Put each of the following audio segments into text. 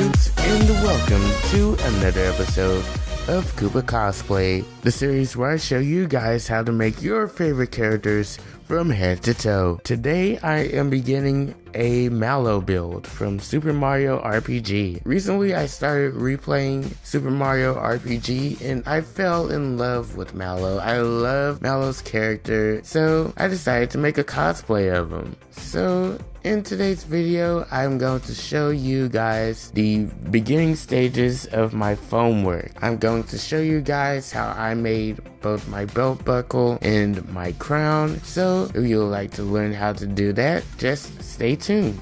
friends, and welcome to another episode of Koopa Cosplay, the series where I show you guys how to make your favorite characters from head to toe. Today I am beginning a Mallow build from Super Mario RPG. Recently I started replaying Super Mario RPG and I fell in love with Mallow. I love Mallow's character, so I decided to make a cosplay of him. So in today's video, I'm going to show you guys the beginning stages of my foam work. I'm going to show you guys how I made both my belt buckle and my crown. So if you would like to learn how to do that, just stay tuned.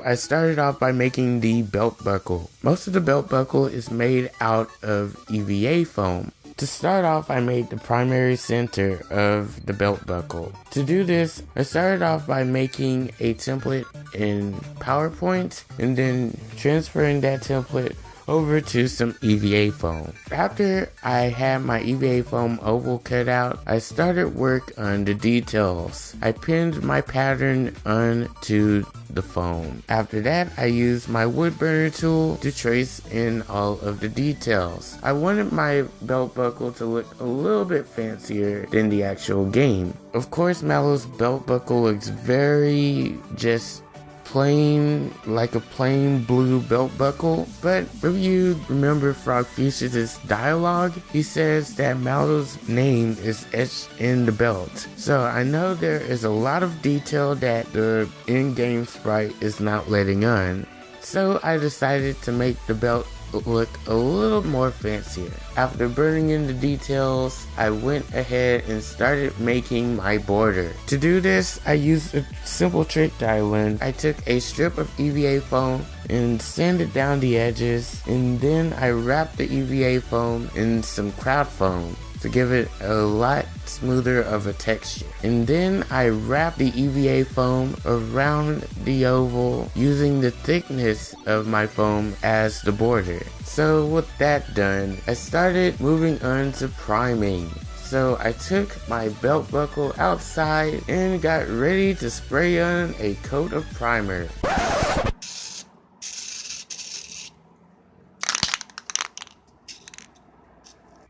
I started off by making the belt buckle. Most of the belt buckle is made out of EVA foam. To start off, I made the primary center of the belt buckle. To do this, I started off by making a template in PowerPoint and then transferring that template over to some EVA foam. After I had my EVA foam oval cut out, I started work on the details. I pinned my pattern onto the foam. After that, I used my wood burner tool to trace in all of the details. I wanted my belt buckle to look a little bit fancier than the actual game. Of course, Mallow's belt buckle looks very just plain, like a plain blue belt buckle, but if you remember Frog Fuchsia's dialogue, he says that Mallow's name is etched in the belt. So I know there is a lot of detail that the in-game sprite is not letting on. So I decided to make the belt look a little more fancier. After burning in the details, I went ahead and started making my border. To do this, I used a simple trick that I learned. I took a strip of EVA foam and sanded down the edges, and then I wrapped the EVA foam in some crowd foam to give it a lot smoother of a texture. And then I wrapped the EVA foam around the oval using the thickness of my foam as the border. So with that done, I started moving on to priming. So I took my belt buckle outside and got ready to spray on a coat of primer.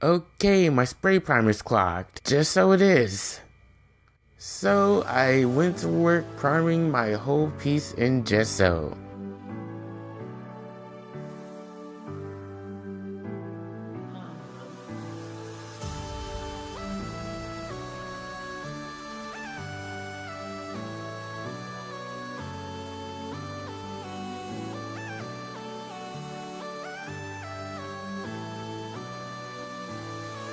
Okay, my spray primer's clogged, just so it is. So I went to work priming my whole piece in gesso.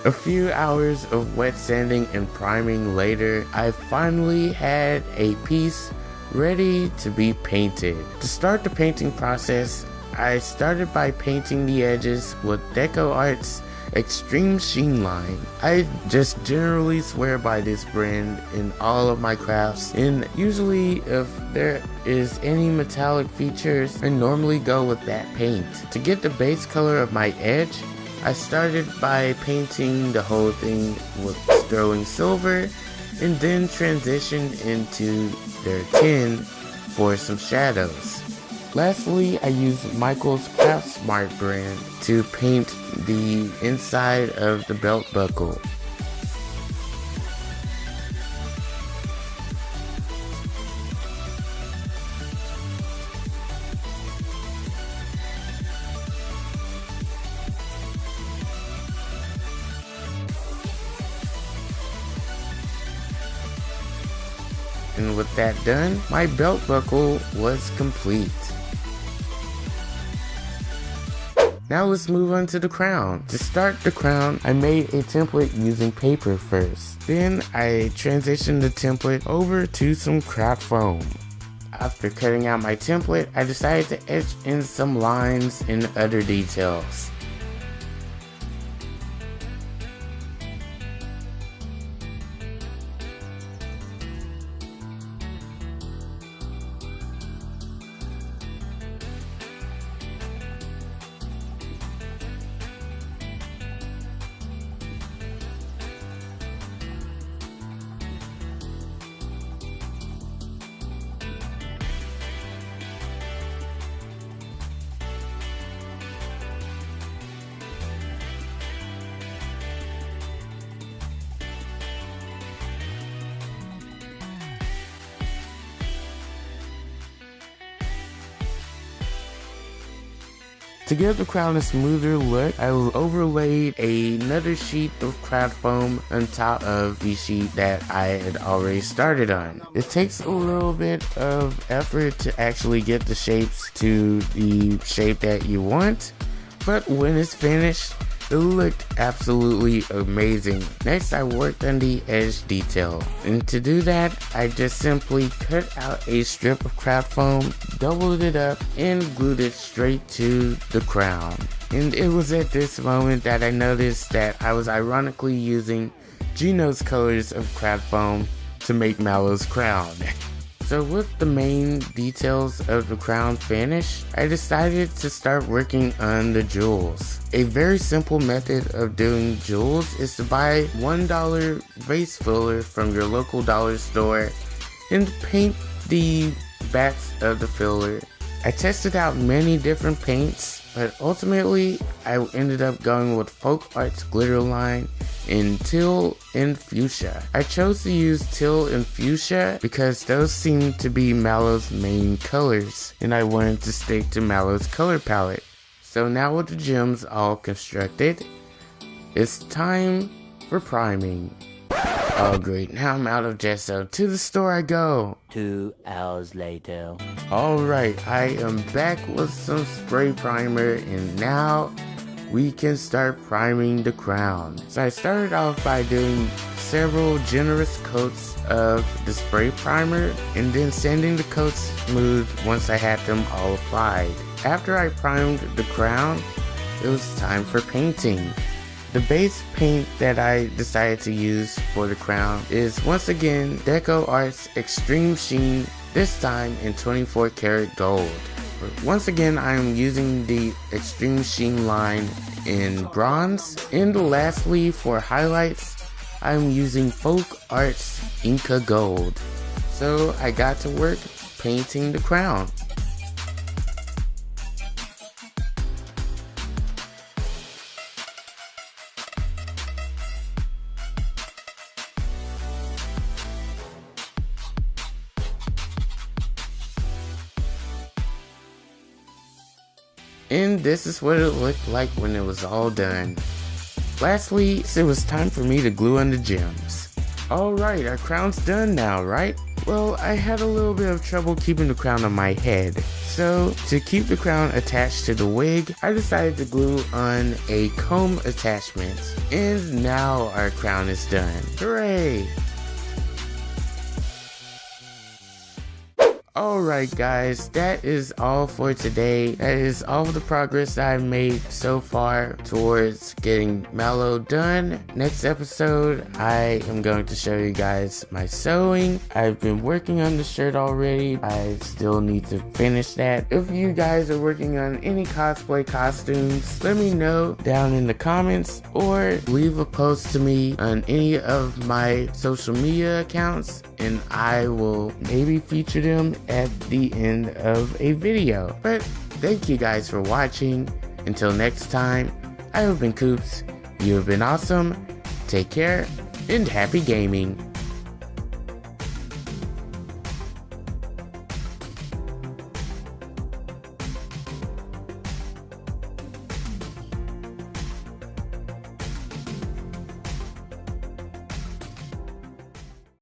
A few hours of wet sanding and priming later, I finally had a piece ready to be painted. To start the painting process, I started by painting the edges with Deco Art's Extreme Sheen Line. I just generally swear by this brand in all of my crafts, and usually if there is any metallic features, I normally go with that paint. To get the base color of my edge, I started by painting the whole thing with sterling silver and then transitioned into their tin for some shadows. Lastly, I used Michael's Craft Smart brand to paint the inside of the belt buckle. And with that done, my belt buckle was complete. Now let's move on to the crown. To start the crown, I made a template using paper first. Then I transitioned the template over to some craft foam. After cutting out my template, I decided to etch in some lines and other details. To give the crown a smoother look, I overlaid another sheet of craft foam on top of the sheet that I had already started on. It takes a little bit of effort to actually get the shapes to the shape that you want, but when it's finished, it looked absolutely amazing. Next, I worked on the edge detail. And to do that, I just simply cut out a strip of craft foam, doubled it up, and glued it straight to the crown. And it was at this moment that I noticed that I was ironically using Gino's colors of craft foam to make Mallow's crown. So with the main details of the crown finished, I decided to start working on the jewels. A very simple method of doing jewels is to buy $1 vase filler from your local dollar store and paint the backs of the filler. I tested out many different paints, but ultimately I ended up going with Folk Arts glitter line in teal and fuchsia. I chose to use teal and fuchsia because those seem to be Mallow's main colors, and I wanted to stick to Mallow's color palette. So now with the gems all constructed, it's time for priming. Oh great, now I'm out of gesso. To the store I go. 2 hours later. Alright, I am back with some spray primer, and now we can start priming the crown. So I started off by doing several generous coats of the spray primer and then sanding the coats smooth once I had them all applied. After I primed the crown, it was time for painting. The base paint that I decided to use for the crown is once again Deco Arts Extreme Sheen, this time in 24 karat gold. Once again, I am using the Extreme Sheen line in bronze. And lastly, for highlights, I am using Folk Arts Inca Gold. So I got to work painting the crown. And this is what it looked like when it was all done. Lastly, it was time for me to glue on the gems. Alright, our crown's done now, right? Well, I had a little bit of trouble keeping the crown on my head. So, to keep the crown attached to the wig, I decided to glue on a comb attachment. And now our crown is done. Hooray! Alright guys, that is all for today. That is all the progress I've made so far towards getting Mallow done. Next episode, I am going to show you guys my sewing. I've been working on the shirt already. I still need to finish that. If you guys are working on any cosplay costumes, let me know down in the comments or leave a post to me on any of my social media accounts, and I will maybe feature them at the end of a video. But thank you guys for watching. Until next time, I have been Koops. You have been awesome. Take care and happy gaming.